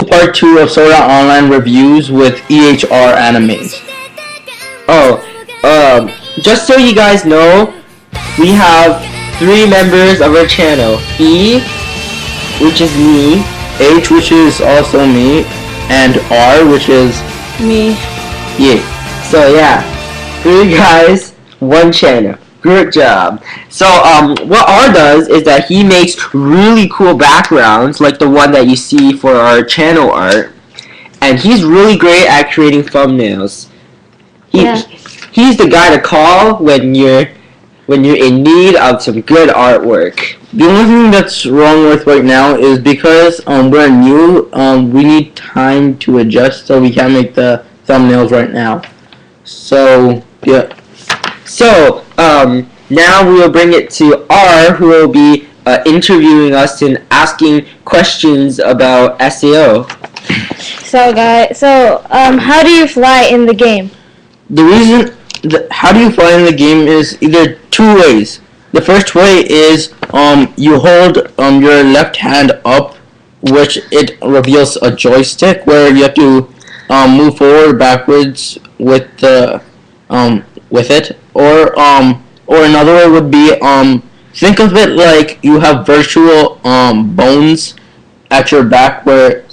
Part 2 of Sword Art Online reviews with EHR animes. Oh, just so you guys know, we have 3 members of our channel. E, which is me, H, which is also me, and R, which is me. yeah. So yeah, 3 guys, 1 channel. Good job. So what R does is that he makes really cool backgrounds, like the one that you see for our channel art, and he's really great at creating thumbnails. He's the guy to call when you're in need of some good artwork. The only thing that's wrong with right now is because we're new, we need time to adjust, so we can't make the thumbnails right now. So yeah. So now we will bring it to R, who will be interviewing us and asking questions about SAO. So how do you fly in the game? The reason how do you fly in the game is either 2 ways. The first way is you hold your left hand up, which it reveals a joystick where you have to move forward, backwards with the with it, or another way would be think of it like you have virtual bones at your back where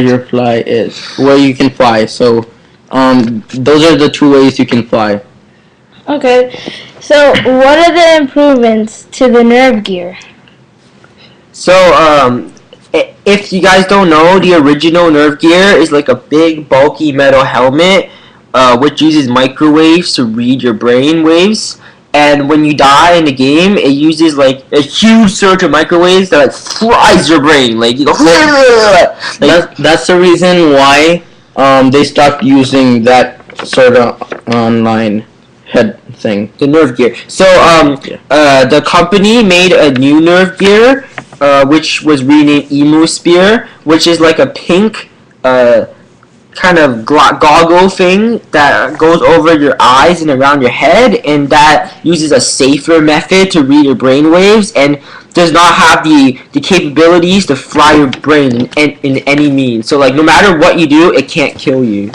your fly is, where you can fly. So those are the 2 ways you can fly. Okay, so what are the improvements to the Nerve gear? So if you guys don't know, the original Nerve gear is like a big bulky metal helmet which uses microwaves to read your brain waves. And when you die in the game, it uses like a huge surge of microwaves that like fries your brain. Like you go. That's the reason why they stopped using that sort of online head thing. The Nerve gear. So the company made a new Nerve gear, which was renamed Emu Spear, which is like a pink kind of goggle thing that goes over your eyes and around your head, and that uses a safer method to read your brain waves and does not have the capabilities to fry your brain in any means. So like no matter what you do, it can't kill you.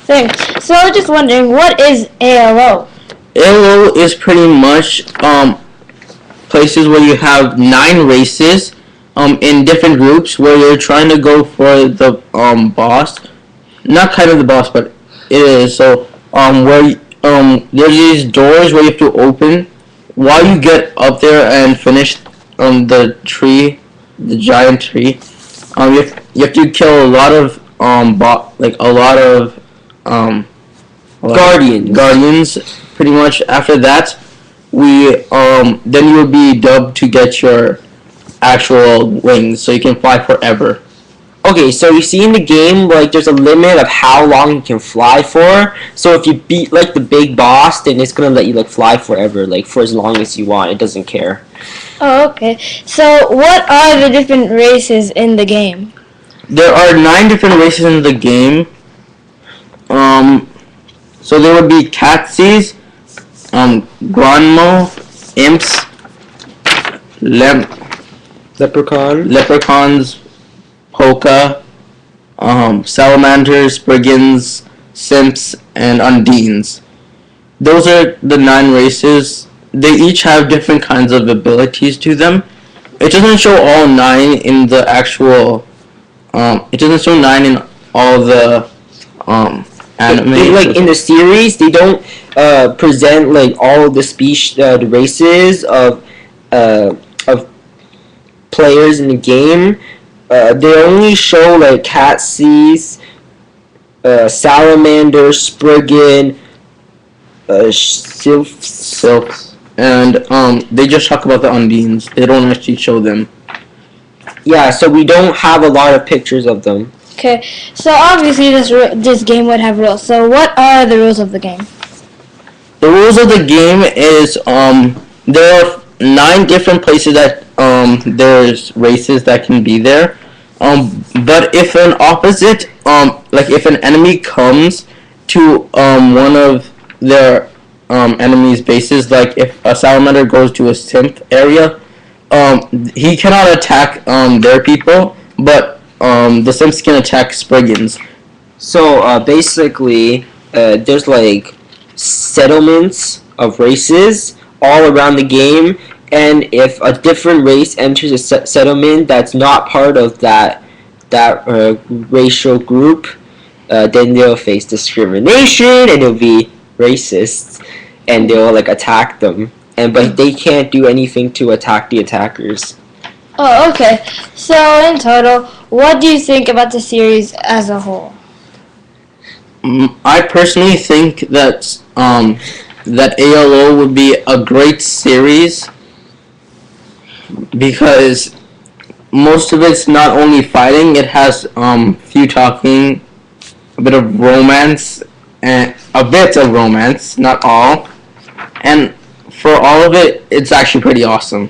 Thanks. So I was just wondering, what is ALO? ALO is pretty much places where you have 9 races in different groups where you're trying to go for the boss. Not kind of the boss, but it is. So where there's these doors where you have to open while you get up there and finish the tree, the giant tree. You have to kill a lot of guardians. Pretty much after that, then you will be dubbed to get your actual wings, so you can fly forever. Okay, so you see in the game, like, there's a limit of how long you can fly for. So if you beat, like, the big boss, then it's gonna let you, like, fly forever, like, for as long as you want. It doesn't care. Oh, okay. So what are the different races in the game? There are 9 different races in the game. So there would be Katsis, Granmo, Imps, Leprechauns, Polka, Salamanders, Brigands, Simps, and Undines. Those are the 9 races. They each have different kinds of abilities to them. It doesn't show all 9 in the actual. It doesn't show 9 in all the anime. Like in the series, they don't present like all of the the races of players in the game. They only show like Katsis, Salamander, Spriggan, Sylphs, and they just talk about the Undines. They don't actually show them. Yeah, so we don't have a lot of pictures of them. Okay, so obviously this game would have rules. So what are the rules of the game? The rules of the game is there are 9 different places that there's races that can be there. But if an opposite, like if an enemy comes to one of their enemies' bases, like if a salamander goes to a Simp area, he cannot attack their people, but the Sims can attack Spriggans. So basically, there's like settlements of races all around the game, and if a different race enters a settlement that's not part of that racial group, then they'll face discrimination and they'll be racist, and they'll like attack them. But they can't do anything to attack the attackers. Oh, okay. So in total, what do you think about the series as a whole? I personally think that that ALO would be a great series because most of it's not only fighting; it has few talking, a bit of romance, and a bit of romance, not all, and for all of it, it's actually pretty awesome.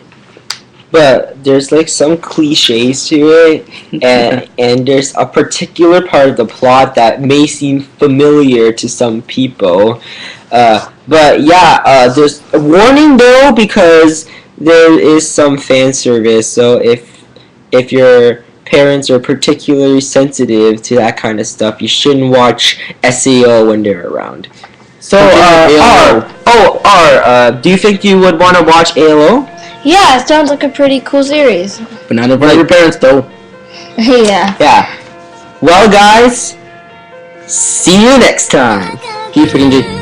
But there's like some cliches to it, and there's a particular part of the plot that may seem familiar to some people. But yeah, there's a warning though, because there is some fan service. So if your parents are particularly sensitive to that kind of stuff, you shouldn't watch SAO when they're around. So do you think you would want to watch ALO? Yeah, it sounds like a pretty cool series. But not in front of your parents, though. Yeah. Yeah. Well, guys, see you next time. Keep freaking G.